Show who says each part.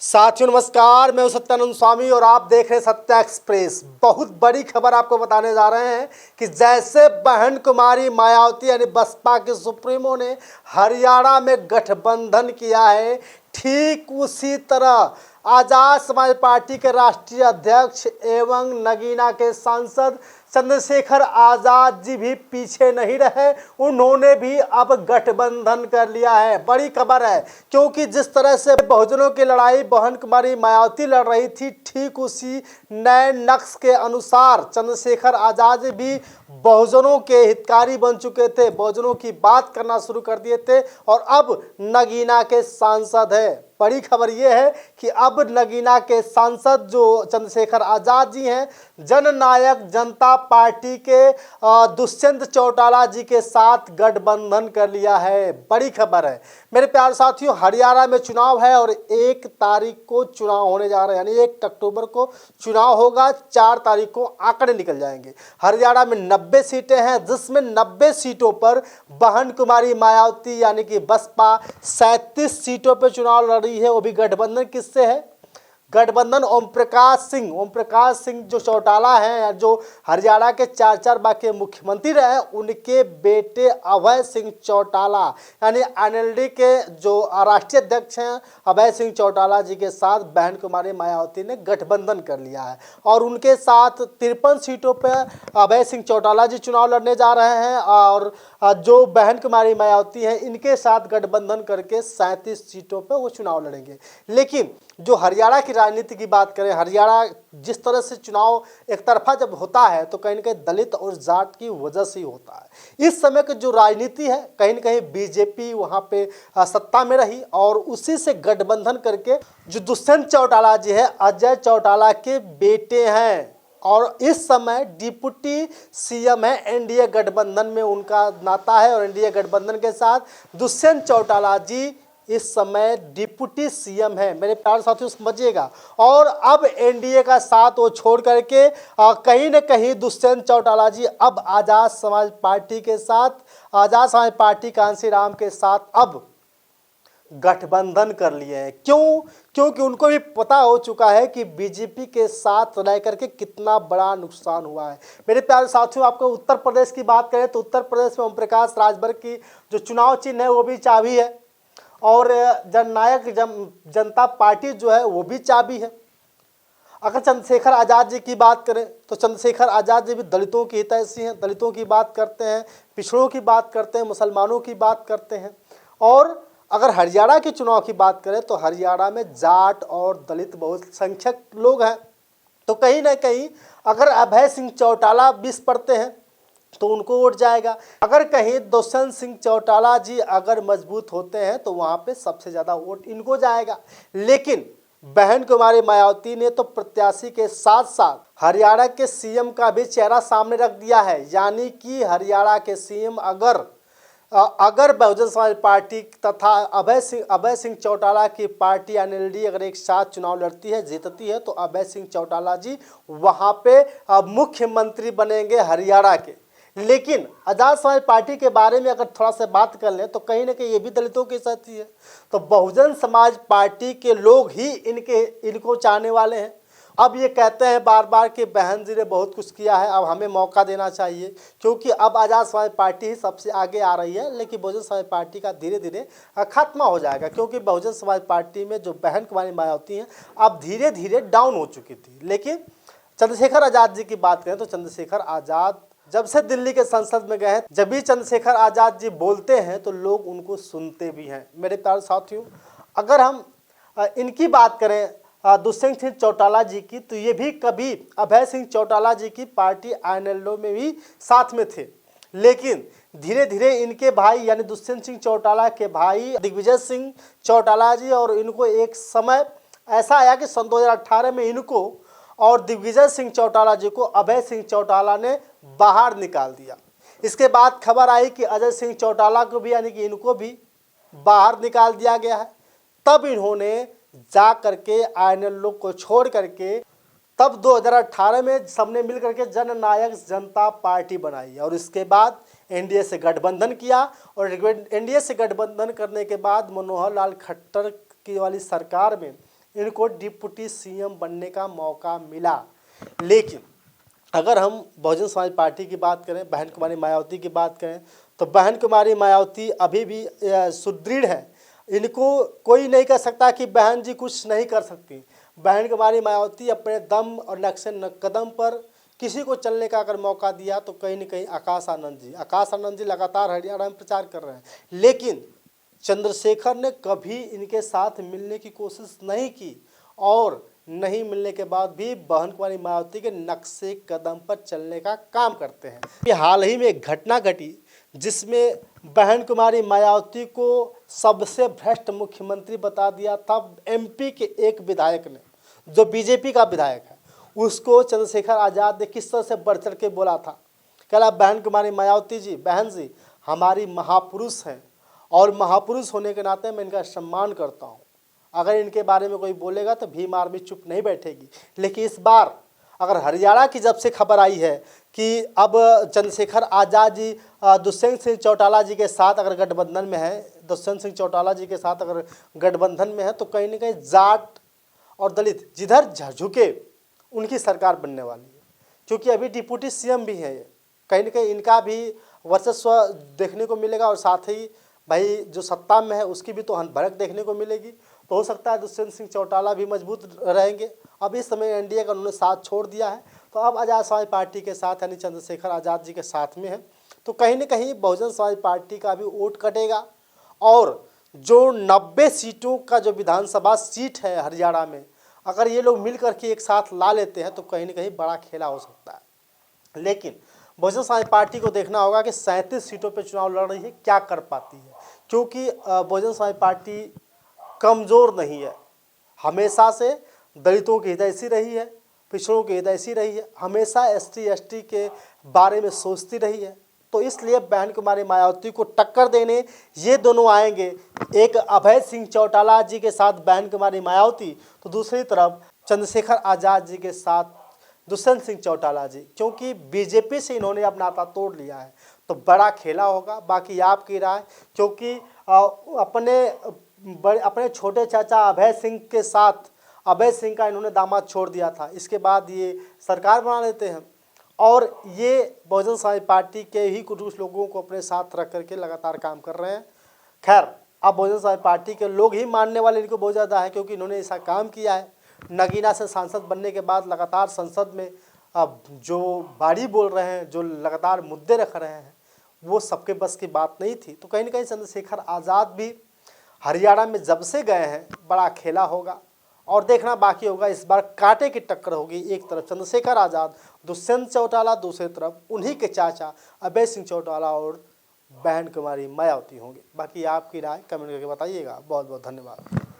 Speaker 1: साथियों नमस्कार, मैं हूं सत्यानंद स्वामी और आप देख रहे हैं सत्या एक्सप्रेस। बहुत बड़ी खबर आपको बताने जा रहे हैं कि जैसे बहन कुमारी मायावती यानी बसपा के सुप्रीमो ने हरियाणा में गठबंधन किया है, ठीक उसी तरह आजाद समाज पार्टी के राष्ट्रीय अध्यक्ष एवं नगीना के सांसद चंद्रशेखर आजाद जी भी पीछे नहीं रहे। उन्होंने भी अब गठबंधन कर लिया है। बड़ी खबर है, क्योंकि जिस तरह से बहुजनों की लड़ाई बहन कुमारी मायावती लड़ रही थी, ठीक उसी नए नक्श के अनुसार चंद्रशेखर आजाद भी बहुजनों के हितकारी बन चुके थे, बहुजनों की बात करना शुरू कर दिए थे और अब नगीना के सांसद है। बड़ी खबर यह है कि अब नगीना के सांसद जो चंद्रशेखर आजाद जी हैं, जननायक जनता पार्टी के दुष्यंत चौटाला जी के साथ गठबंधन कर लिया है। बड़ी खबर है मेरे प्यारे साथियों। हरियाणा में चुनाव है और 1 तारीख को चुनाव होने जा रहे हैं, यानी 1 अक्टूबर को चुनाव होगा। 4 तारीख को आंकड़े निकल जाएंगे। हरियाणा में 90 सीटें हैं, जिसमें 90 सीटों पर बहन कुमारी मायावती यानी कि बसपा 37 सीटों पर चुनाव लड़ रही है। वो भी गठबंधन किससे है? गठबंधन ओम प्रकाश सिंह जो चौटाला हैं, जो हरियाणा के 4 बार के मुख्यमंत्री रहे, उनके बेटे अभय सिंह चौटाला यानी एनएलडी के जो राष्ट्रीय अध्यक्ष हैं अभय सिंह चौटाला जी के साथ बहन कुमारी मायावती ने गठबंधन कर लिया है और उनके साथ 53 सीटों पर अभय सिंह चौटाला जी चुनाव लड़ने जा रहे हैं और जो बहन कुमारी मायावती हैं, इनके साथ गठबंधन करके 37 सीटों पर वो चुनाव लड़ेंगे। लेकिन जो हरियाणा की राजनीति की बात करें, हरियाणा जिस तरह से चुनाव एक तरफा जब होता है तो कहीं न कहीं दलित और जाट की वजह से ही होता है। इस समय की जो राजनीति है, कहीं न कहीं बीजेपी वहाँ पे सत्ता में रही और उसी से गठबंधन करके जो दुष्यंत चौटाला जी है, अजय चौटाला के बेटे हैं और इस समय डिप्टी सीएम है। एनडीए गठबंधन में उनका नाता है और एनडीए गठबंधन के साथ दुष्यंत चौटाला जी इस समय डिप्टी सीएम है। मेरे प्यारे साथियों समझिएगा। और अब एनडीए का साथ वो छोड़ करके कहीं न कहीं दुष्यंत चौटाला जी अब आजाद समाज पार्टी के साथ, आजाद समाज पार्टी कांशीराम के साथ अब गठबंधन कर लिए हैं। क्यों? क्योंकि उनको भी पता हो चुका है कि बीजेपी के साथ रह करके कितना बड़ा नुकसान हुआ है। मेरे प्यारे साथियों, आपको उत्तर प्रदेश की बात करें तो उत्तर प्रदेश में ओम प्रकाश राजभर की जो चुनाव चिन्ह है वो भी चाबी है और जननायक जनता पार्टी जो है वो भी चाबी है। अगर चंद्रशेखर आजाद जी की बात करें तो चंद्रशेखर आजाद जी भी दलितों की हितैषी हैं, दलितों की बात करते हैं, पिछड़ों की बात करते हैं, मुसलमानों की बात करते हैं। और अगर हरियाणा के चुनाव की बात करें तो हरियाणा में जाट और दलित बहुसंख्यक लोग हैं, तो कहीं ना कहीं अगर अभय सिंह चौटाला 20 पड़ते हैं तो उनको वोट जाएगा। अगर कहीं दुष्यंत सिंह चौटाला जी अगर मजबूत होते हैं तो वहाँ पे सबसे ज़्यादा वोट इनको जाएगा। लेकिन बहन कुमारी मायावती ने तो प्रत्याशी के साथ साथ हरियाणा के सीएम का भी चेहरा सामने रख दिया है, यानी कि हरियाणा के सीएम अगर बहुजन समाज पार्टी तथा अभय सिंह चौटाला की पार्टी एनएलडी अगर एक साथ चुनाव लड़ती है, जीतती है, तो अभय सिंह चौटाला जी वहाँ पे मुख्यमंत्री बनेंगे हरियाणा के। लेकिन आजाद समाज पार्टी के बारे में अगर थोड़ा सा बात कर लें तो कहीं ना कहीं ये भी दलितों के साथ ही है, तो बहुजन समाज पार्टी के लोग ही इनको चाहने वाले हैं। अब ये कहते हैं बार बार कि बहन जी ने बहुत कुछ किया है, अब हमें मौका देना चाहिए, क्योंकि अब आजाद समाज पार्टी ही सबसे आगे आ रही है। लेकिन बहुजन समाज पार्टी का धीरे धीरे खात्मा हो जाएगा, क्योंकि बहुजन समाज पार्टी में जो बहन कुमारी मायावती हैं अब धीरे धीरे डाउन हो चुकी थी। लेकिन चंद्रशेखर आजाद जी की बात करें तो चंद्रशेखर आजाद जब से दिल्ली के संसद में गए हैं, जब भी चंद्रशेखर आजाद जी बोलते हैं तो लोग उनको सुनते भी हैं। मेरे प्यारे साथियों, अगर हम इनकी बात करें दुष्यंत सिंह चौटाला जी की, तो ये भी कभी अभय सिंह चौटाला जी की पार्टी आईएनएलओ में भी साथ में थे। लेकिन धीरे धीरे इनके भाई यानी दुष्यंत सिंह चौटाला के भाई दिग्विजय सिंह चौटाला जी और इनको एक समय ऐसा आया कि सन 2018 में इनको और दिग्विजय सिंह चौटाला जी को अभय सिंह चौटाला ने बाहर निकाल दिया। इसके बाद खबर आई कि अजय सिंह चौटाला को भी यानी कि इनको भी बाहर निकाल दिया गया है। तब इन्होंने जा करके आईएनएलओ को छोड़ करके तब 2018 में सबने मिल करके जननायक जनता पार्टी बनाई और इसके बाद एनडीए से गठबंधन किया और एनडीए से गठबंधन करने के बाद मनोहर लाल खट्टर की वाली सरकार में इनको डिप्टी सीएम बनने का मौका मिला। लेकिन अगर हम बहुजन समाज पार्टी की बात करें, बहन कुमारी मायावती की बात करें, तो बहन कुमारी मायावती अभी भी सुदृढ़ है। इनको कोई नहीं कह सकता कि बहन जी कुछ नहीं कर सकती। बहन कुमारी मायावती अपने दम और नक्शे कदम पर किसी को चलने का अगर मौका दिया तो कहीं न कहीं आकाश आनंद जी लगातार हरियाणा में प्रचार कर रहे हैं। लेकिन चंद्रशेखर ने कभी इनके साथ मिलने की कोशिश नहीं की और नहीं मिलने के बाद भी बहन कुमारी मायावती के नक्शे कदम पर चलने का काम करते हैं। ये हाल ही में एक घटना घटी जिसमें बहन कुमारी मायावती को सबसे भ्रष्ट मुख्यमंत्री बता दिया था एमपी के एक विधायक ने, जो बीजेपी का विधायक है। उसको चंद्रशेखर आज़ाद ने किस तरह से बढ़ चढ़ के बोला था, कहा बहन कुमारी मायावती जी, बहन जी हमारी महापुरुष हैं और महापुरुष होने के नाते मैं इनका सम्मान करता हूँ। अगर इनके बारे में कोई बोलेगा तो भीम आर्मी चुप नहीं बैठेगी। लेकिन इस बार अगर हरियाणा की जब से खबर आई है कि अब चंद्रशेखर आज़ाद जी दुष्यंत सिंह चौटाला जी के साथ अगर गठबंधन में है, दुष्यंत सिंह चौटाला जी के साथ अगर गठबंधन में है, तो कहीं ना कहीं जाट और दलित जिधर झुके उनकी सरकार बनने वाली है। क्योंकि अभी डिप्टी सीएम भी है, कहीं ना कहीं इनका भी वर्चस्व देखने को मिलेगा और साथ ही भाई जो सत्ता में है उसकी भी तो हनभड़क देखने को मिलेगी। तो हो सकता है दुष्यंत सिंह चौटाला भी मजबूत रहेंगे। अब इस समय एनडीए का उन्होंने साथ छोड़ दिया है, तो अब आज़ाद समाज पार्टी के साथ यानी चंद्रशेखर आज़ाद जी के साथ में है। तो कहीं ना कहीं बहुजन समाज पार्टी का भी वोट कटेगा और जो 90 सीटों का जो विधानसभा सीट है हरियाणा में, अगर ये लोग मिल करके एक साथ ला लेते हैं तो कहीं ना कहीं बड़ा खेला हो सकता है। लेकिन बहुजन समाज पार्टी को देखना होगा कि 37 सीटों पर चुनाव लड़ रही है, क्या कर पाती है। क्योंकि बहुजन समाज पार्टी कमज़ोर नहीं है, हमेशा से दलितों की हितैषी रही है, पिछड़ों की हितैषी रही है, हमेशा एसटी एसटी के बारे में सोचती रही है। तो इसलिए बहन कुमारी मायावती को टक्कर देने ये दोनों आएंगे, एक अभय सिंह चौटाला जी के साथ बहन कुमारी मायावती, तो दूसरी तरफ चंद्रशेखर आज़ाद जी के साथ दुष्यंत सिंह चौटाला जी। क्योंकि बीजेपी से इन्होंने अब नाता तोड़ लिया है, तो बड़ा खेला होगा। बाकी आपकी राय, क्योंकि अपने छोटे चाचा अभय सिंह के साथ अभय सिंह का इन्होंने दामाद छोड़ दिया था, इसके बाद ये सरकार बना लेते हैं और ये बहुजन समाज पार्टी के ही कुछ लोगों को अपने साथ रख करके लगातार काम कर रहे हैं। खैर, अब बहुजन समाज पार्टी के लोग ही मानने वाले इनको बहुत ज़्यादा है, क्योंकि इन्होंने ऐसा काम किया है। नगीना से सांसद बनने के बाद लगातार संसद में अब जो बाड़ी बोल रहे हैं, जो लगातार मुद्दे रख रहे हैं, वो सबके बस की बात नहीं थी। तो कहीं ना कहीं चंद्रशेखर आज़ाद भी हरियाणा में जब से गए हैं बड़ा खेला होगा और देखना बाकी होगा। इस बार कांटे की टक्कर होगी, एक तरफ चंद्रशेखर आज़ाद, दुष्यंत चौटाला, दूसरी तरफ उन्हीं के चाचा अभय सिंह चौटाला और बहन कुमारी मायावती होंगे। बाकी आपकी राय कमेंट करके बताइएगा। बहुत बहुत धन्यवाद।